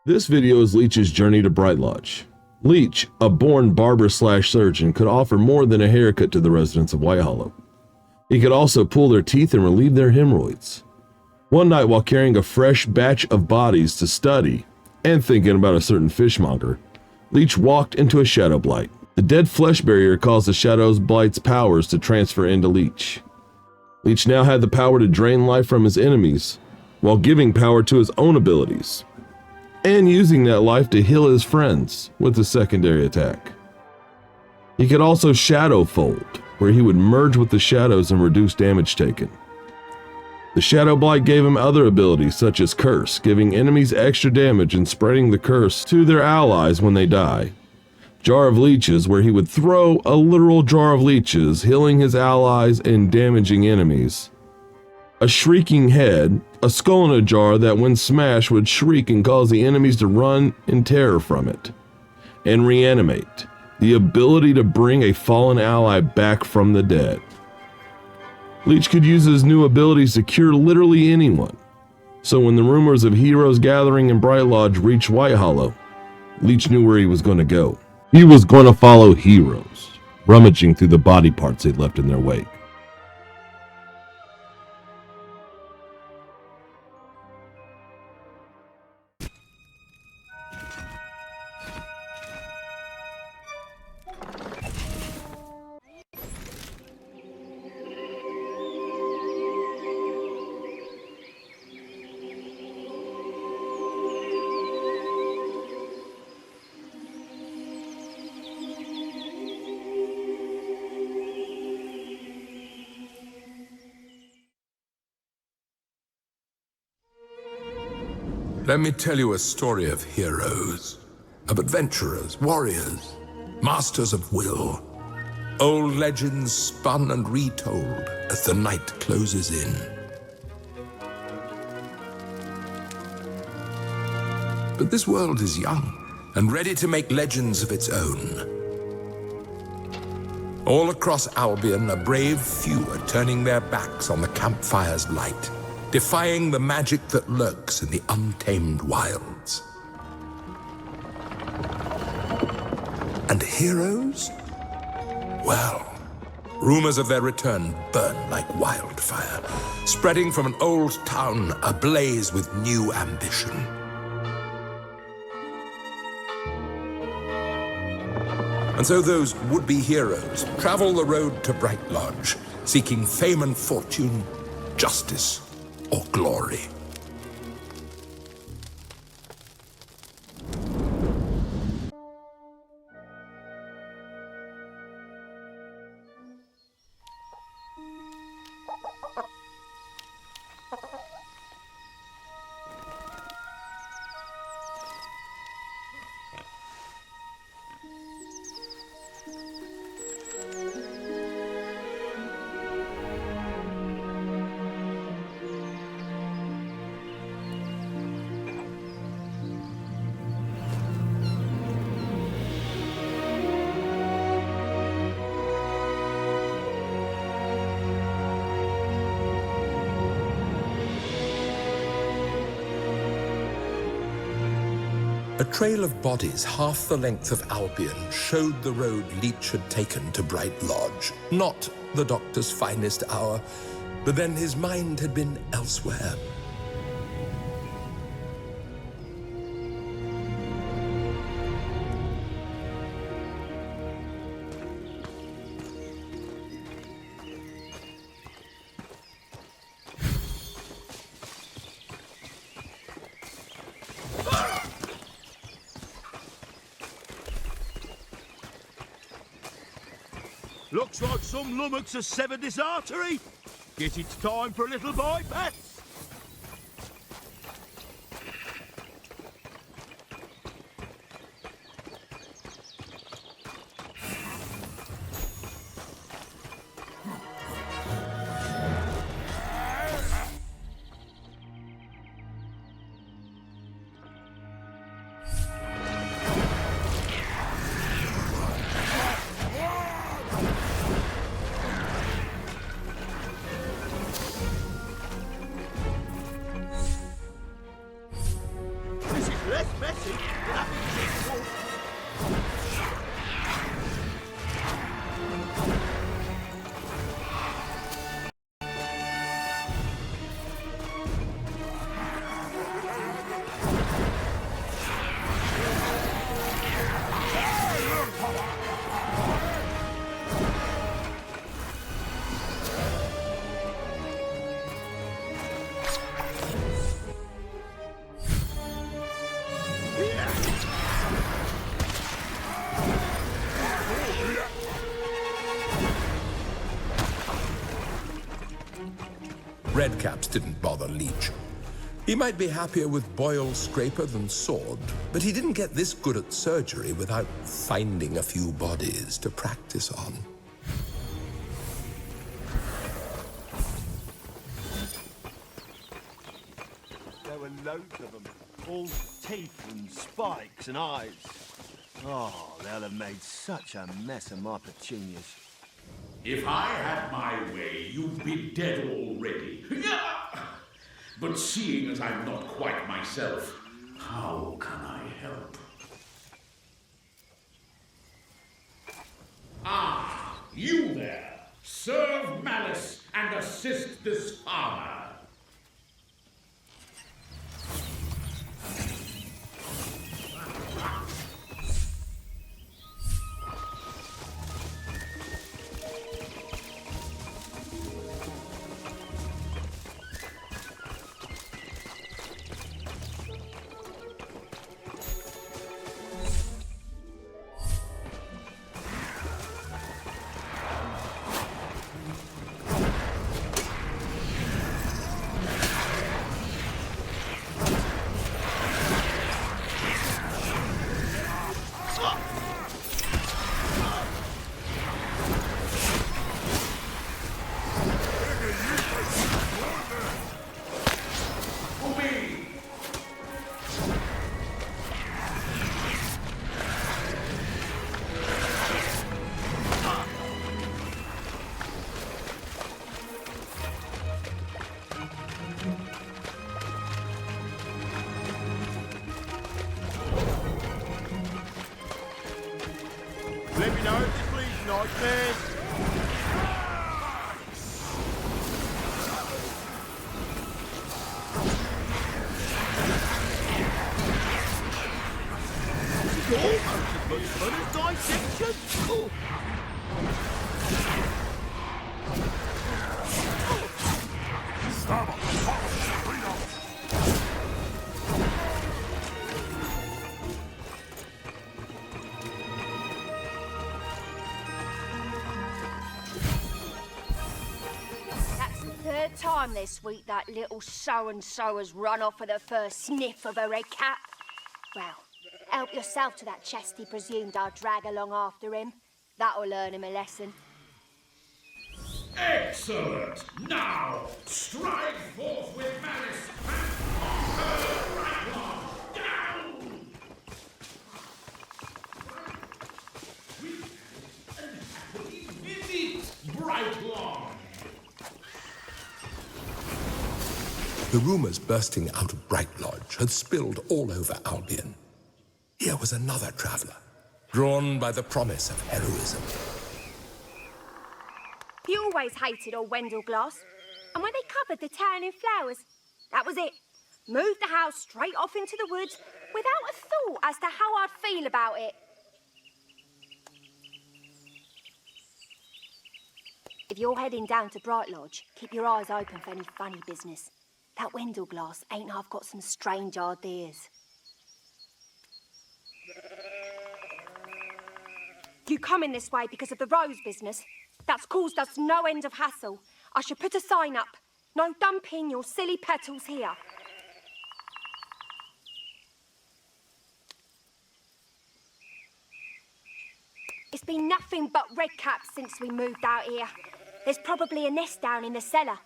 This video is Leech's journey to Brightlodge. Leech, a born barber/surgeon, could offer more than a haircut to the residents of Whitehollow. He could also pull their teeth and relieve their hemorrhoids. One night, while carrying a fresh batch of bodies to study and thinking about a certain fishmonger, Leech walked into a Shadowblight. The dead flesh barrier caused the Shadowblight's powers to transfer into Leech. Leech now had the power to drain life from his enemies, while giving power to his own abilities, and using that life to heal his friends with a secondary attack. He could also Shadowfold, where he would merge with the shadows and reduce damage taken. The Shadowblight gave him other abilities such as Curse, giving enemies extra damage and spreading the curse to their allies when they die. Jar of Leeches, where he would throw a literal jar of leeches, healing his allies and damaging enemies. A Shrieking Head, a skull in a jar that when smashed would shriek and cause the enemies to run in terror from it. And Reanimate, the ability to bring a fallen ally back from the dead. Leech could use his new abilities to cure literally anyone. So when the rumors of heroes gathering in Brightlodge reached Whitehollow, Leech knew where he was going to go. He was going to follow heroes, rummaging through the body parts they'd left in their wake. Let me tell you a story of heroes, of adventurers, warriors, masters of will. Old legends spun and retold as the night closes in. But this world is young and ready to make legends of its own. All across Albion, a brave few are turning their backs on the campfire's light, defying the magic that lurks in the untamed wilds. And heroes? Well, rumors of their return burn like wildfire, spreading from an old town ablaze with new ambition. And so those would-be heroes travel the road to Brightlodge, seeking fame and fortune, justice, or glory. A trail of bodies half the length of Albion showed the road Leech had taken to Brightlodge. Not the doctor's finest hour, but then his mind had been elsewhere. Looks like some lummox has severed this artery. Guess it's time for a little bypass. Redcaps didn't bother Leech. He might be happier with boil scraper than sword, but he didn't get this good at surgery without finding a few bodies to practice on. There were loads of them, all teeth and spikes and eyes. Oh, they'll have made such a mess of my petunias. If I had my way, you'd be dead already. But seeing as I'm not quite myself, how can I help? Ah, you there! Serve malice and assist this farmer. Let me know if you please, nightmares. Almost as much fun as dissection. Oh. Third time this week that little so-and-so has run off for the first sniff of a red cap. Well, help yourself to that chest he presumed I'd drag along after him. That'll learn him a lesson. Excellent! Now, stride forth with malice and conquer Brightlodge! Down! With and happily visit Brightlodge! The rumors bursting out of Brightlodge had spilled all over Albion. Here was another traveler, drawn by the promise of heroism. He always hated old Wendell-Glass, and when they covered the town in flowers, that was it. Moved the house straight off into the woods without a thought as to how I'd feel about it. If you're heading down to Brightlodge, keep your eyes open for any funny business. That Wendell-Glass ain't half got some strange ideas. You come in this way because of the rose business. That's caused us no end of hassle. I should put a sign up. No dumping your silly petals here. It's been nothing but redcaps since we moved out here. There's probably a nest down in the cellar.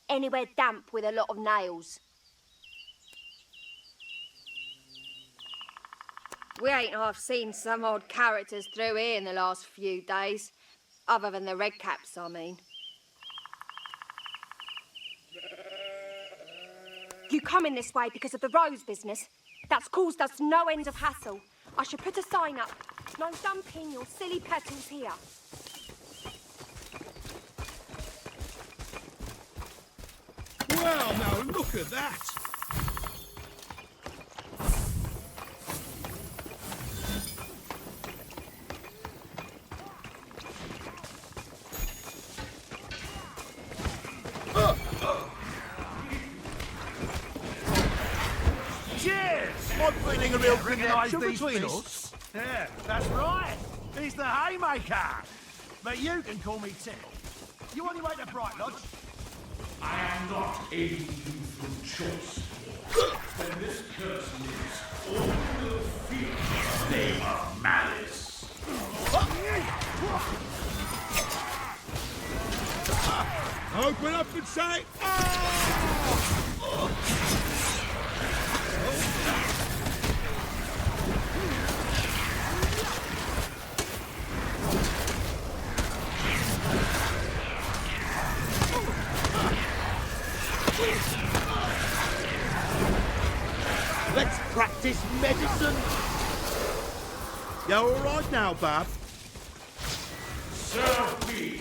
Anywhere damp with a lot of nails. We ain't half seen some odd characters through here in the last few days. Other than the redcaps, I mean. You come in this way because of the rose business. That's caused us no end of hassle. I should put a sign up. No dumping your silly petals here. Well, now look at that. Cheers! I'm feeling a real connection between us. Yeah, that's right. He's the haymaker. But you can call me Tickle. You on your way to Brightlodge? I am not aiding you through choice. When this curse lives, all will feel the name of malice. Open up and say, let's practice medicine. You all right now, Barb? Serve me.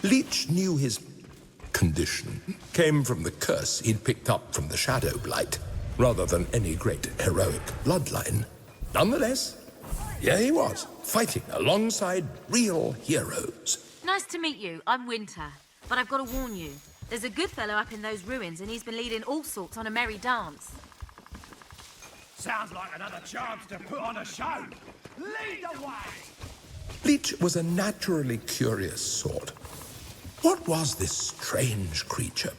Leech knew his condition came from the curse he'd picked up from the Shadowblight, rather than any great heroic bloodline. Nonetheless, here he was, fighting alongside real heroes. Nice to meet you. I'm Winter. But I've got to warn you. There's a good fellow up in those ruins, and he's been leading all sorts on a merry dance. Sounds like another chance to put on a show. Lead the way! Leech was a naturally curious sort. What was this strange creature?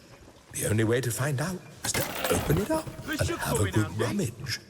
The only way to find out was to open it up and have a good rummage.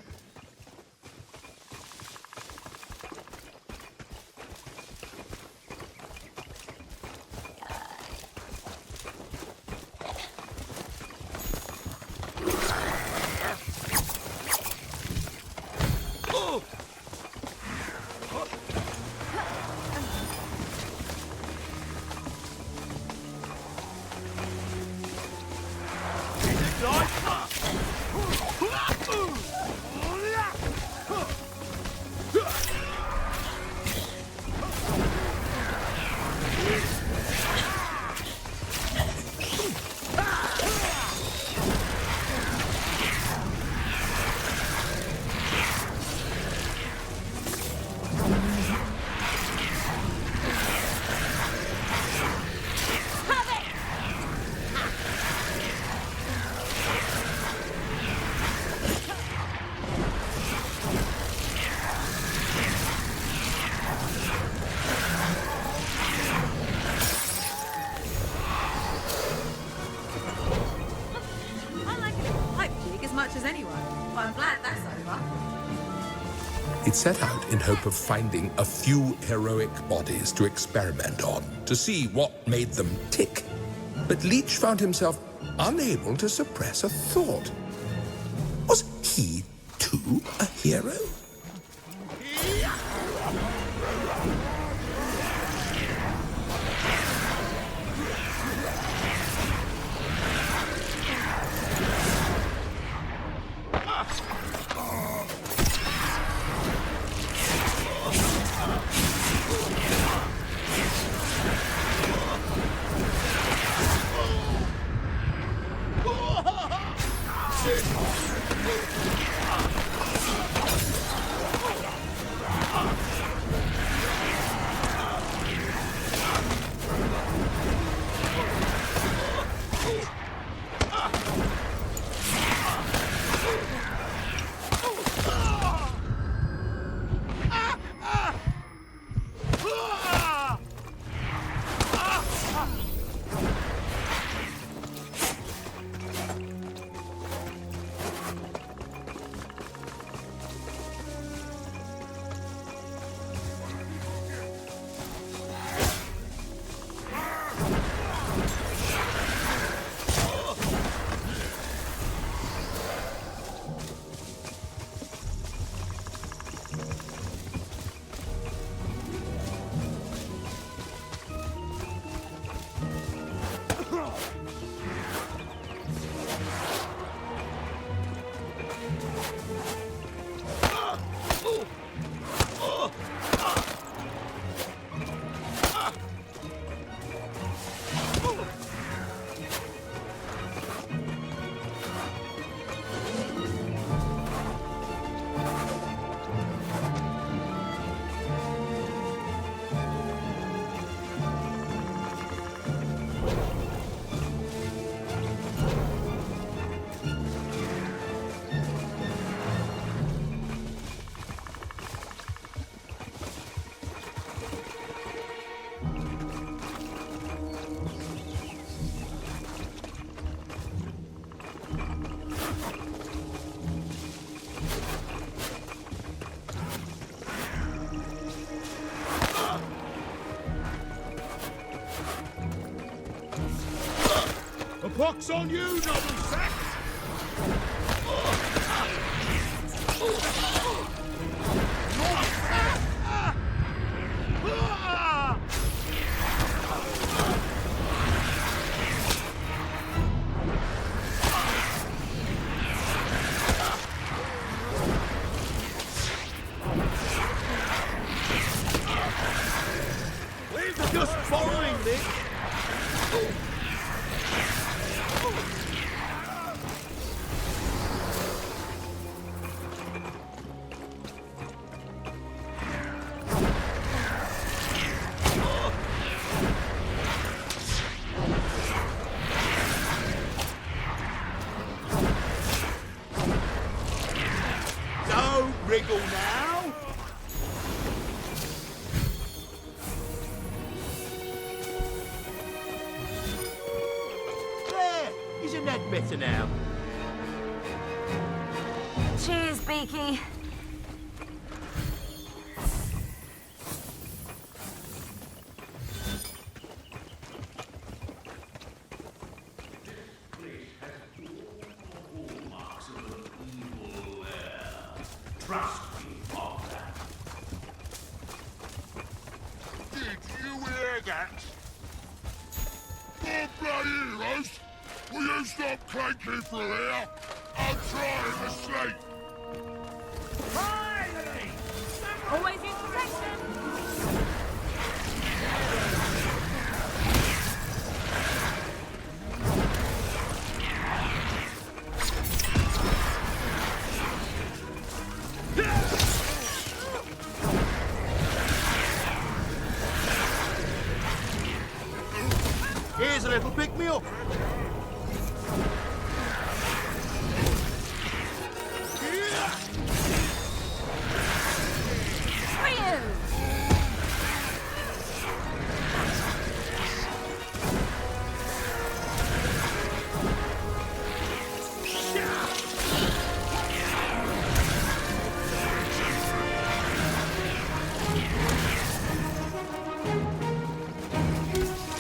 It set out in hope of finding a few heroic bodies to experiment on, to see what made them tick. But Leech found himself unable to suppress a thought. Was he, too, a hero? Pox on you, noble sack! We're just following this. Don't wriggle now. There, isn't that better now? Cheers, Beaky. Hallmarks of an evil air. Trust me on that. Did you hear that? Poor bloody heroes! Will you stop clanking through here? I'm trying to sleep! Finally! Always in protection. Here's a little pick-me-up.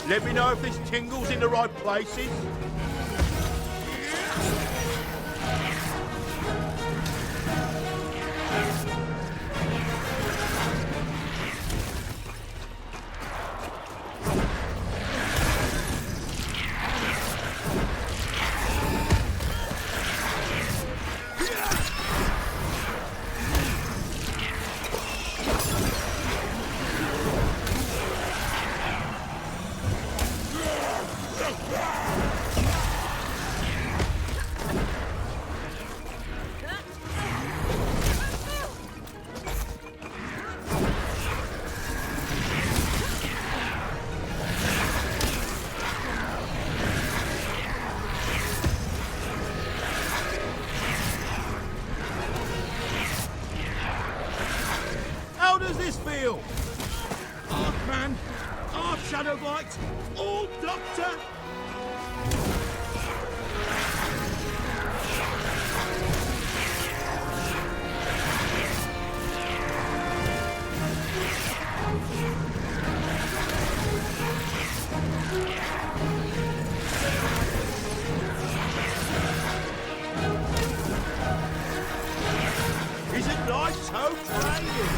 Let me know if this tingle's in the right places. How does this feel? Archman, Arch Shadowblight, all Doctor. Isn't life so draining?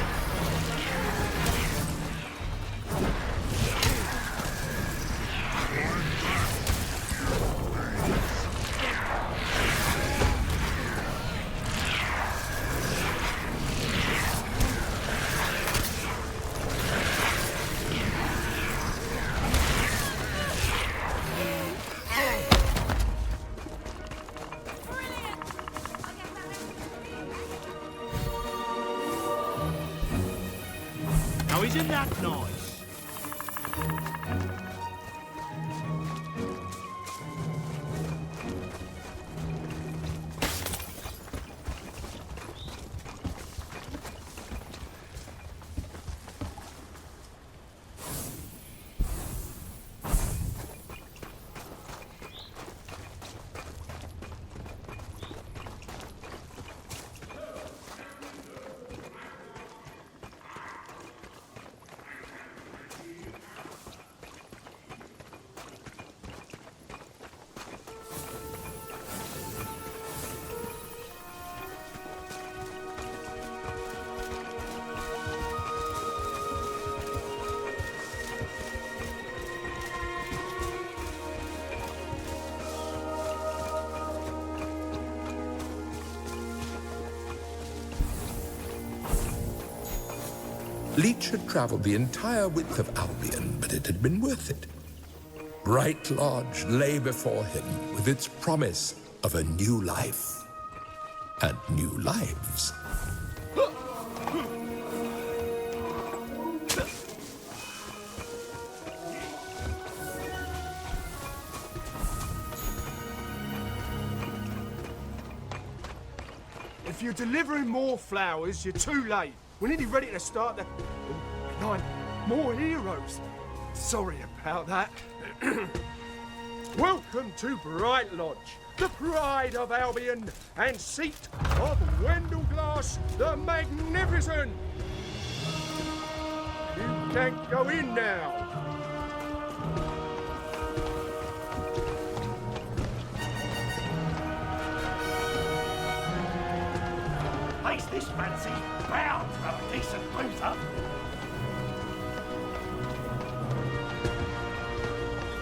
Now isn't that nice? Leech had traveled the entire width of Albion, but it had been worth it. Brightlodge lay before him with its promise of a new life and new lives. If you're delivering more flowers, you're too late. We're nearly ready to start the... Nine more heroes. Sorry about that. Welcome to Brightlodge, the pride of Albion and seat of Wendell the Magnificent. You can't go in now. Face this fancy, bound for a decent boozer.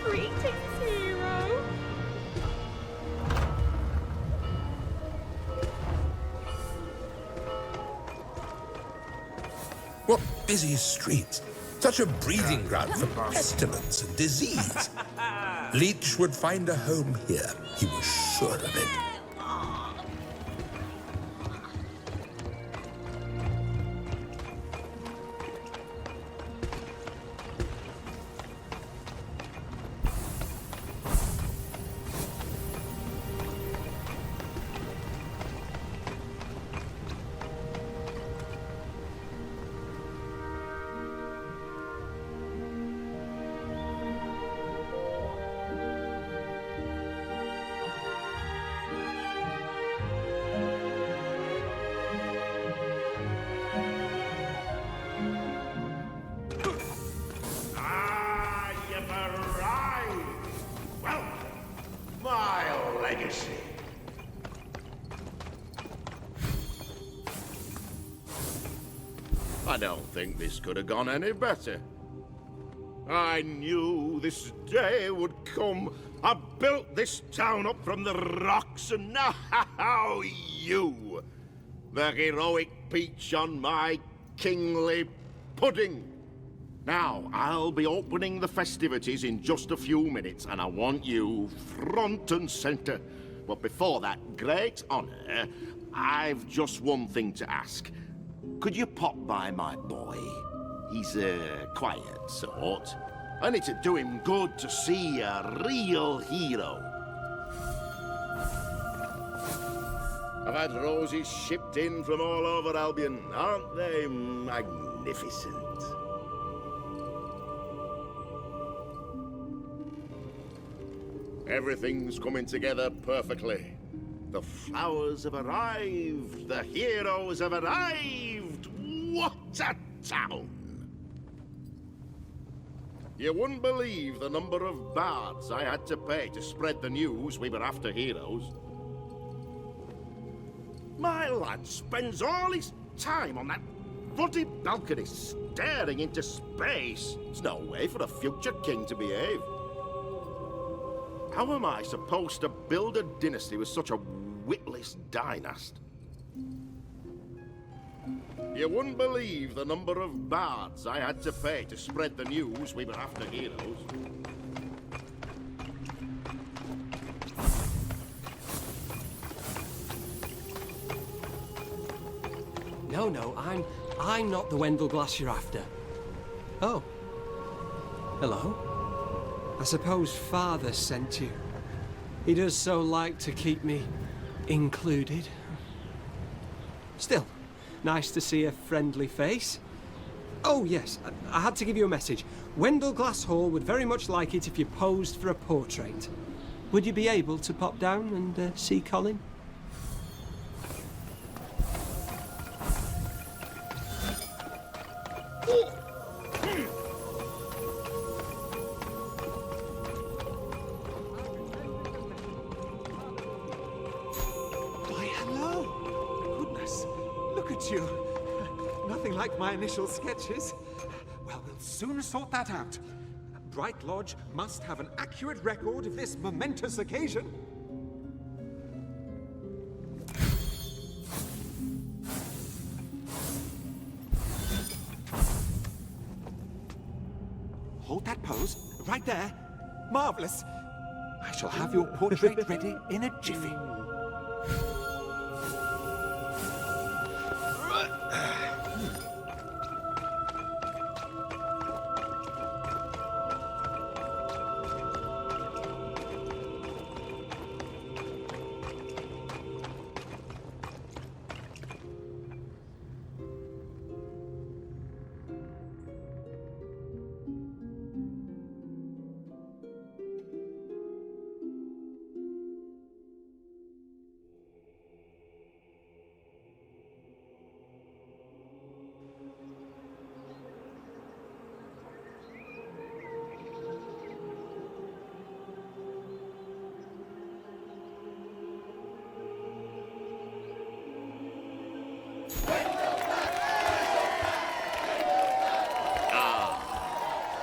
Greetings, hero. What busy streets! Such a breeding ground for pestilence and disease. Leech would find a home here. He was sure of it. I don't think this could have gone any better. I knew this day would come. I built this town up from the rocks, and now you, the heroic peach on my kingly pudding. Now, I'll be opening the festivities in just a few minutes, and I want you front and center. But before that great honor, I've just one thing to ask. Could you pop by my boy? He's a quiet sort, and it'd do him good to see a real hero. I've had roses shipped in from all over Albion. Aren't they magnificent? Everything's coming together perfectly. The flowers have arrived. The heroes have arrived. What a town! You wouldn't believe the number of bards I had to pay to spread the news we were after heroes. My lad spends all his time on that bloody balcony staring into space. It's no way for a future king to behave. How am I supposed to build a dynasty with such a witless dynast? You wouldn't believe the number of bards I had to pay to spread the news we were after heroes. No, I'm not the Wendell Glass you're after. Oh. Hello? I suppose Father sent you. He does so like to keep me included. Still, nice to see a friendly face. Oh yes, I had to give you a message. Wendell Glass Hall would very much like it if you posed for a portrait. Would you be able to pop down and see Colin? My initial sketches. Well, we'll soon sort that out. Brightlodge must have an accurate record of this momentous occasion. hold that pose, right there. Marvelous. I shall have your portrait ready in a jiffy.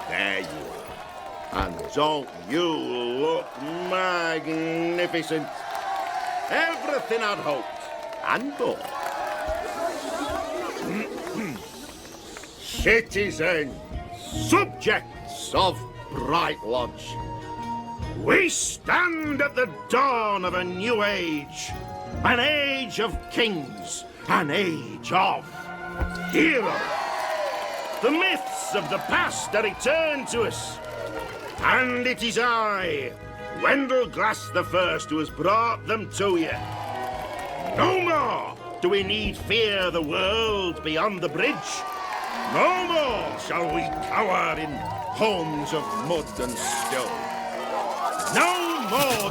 There you are. And don't you look magnificent? Everything I'd hoped and more. Citizens, subjects of Brightlodge, we stand at the dawn of a new age. An age of kings, an age of heroes. The myths of the past are returned to us. And it is I, Wendell Glass the First, who has brought them to you. No more do we need fear the world beyond the bridge. No more shall we cower in homes of mud and stone. No more...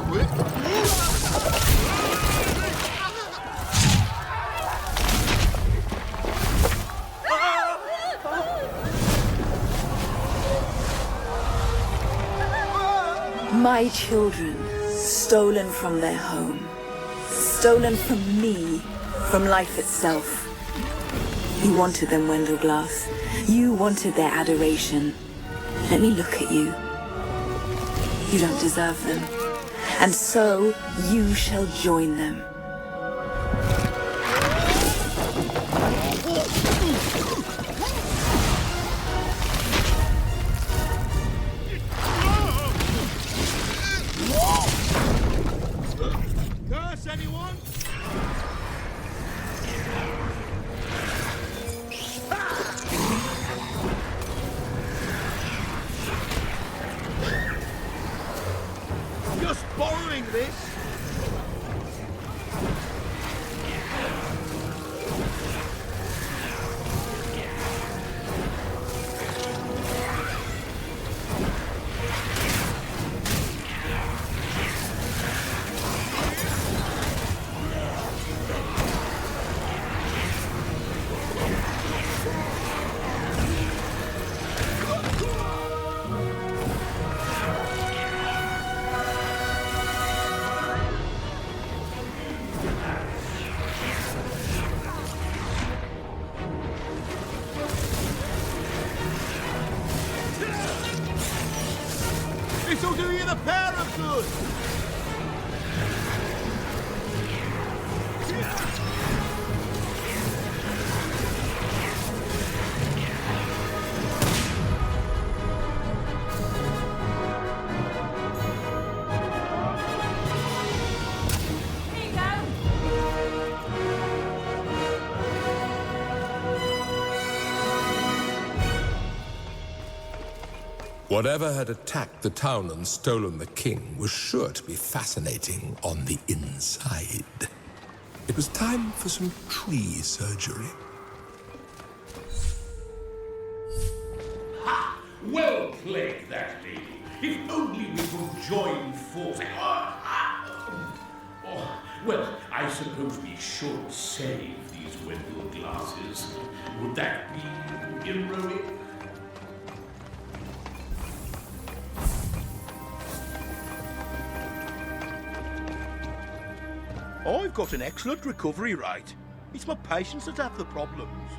My children, stolen from their home, stolen from me, from life itself. You wanted them, Wendell Glass. You wanted their adoration. Let me look at you. You don't deserve them. And so, you shall join them. Curse anyone? Just borrowing this. This'll do you the pair of good. Here you go. Whatever had attacked the town and stolen the king was sure to be fascinating on the inside. It was time for some tree surgery. Ha! Well played, that lady. If only we could join forces. Well, I suppose we should save these Wendell glasses. Would that be heroic? I've got an excellent recovery rate. It's my patients that have the problems.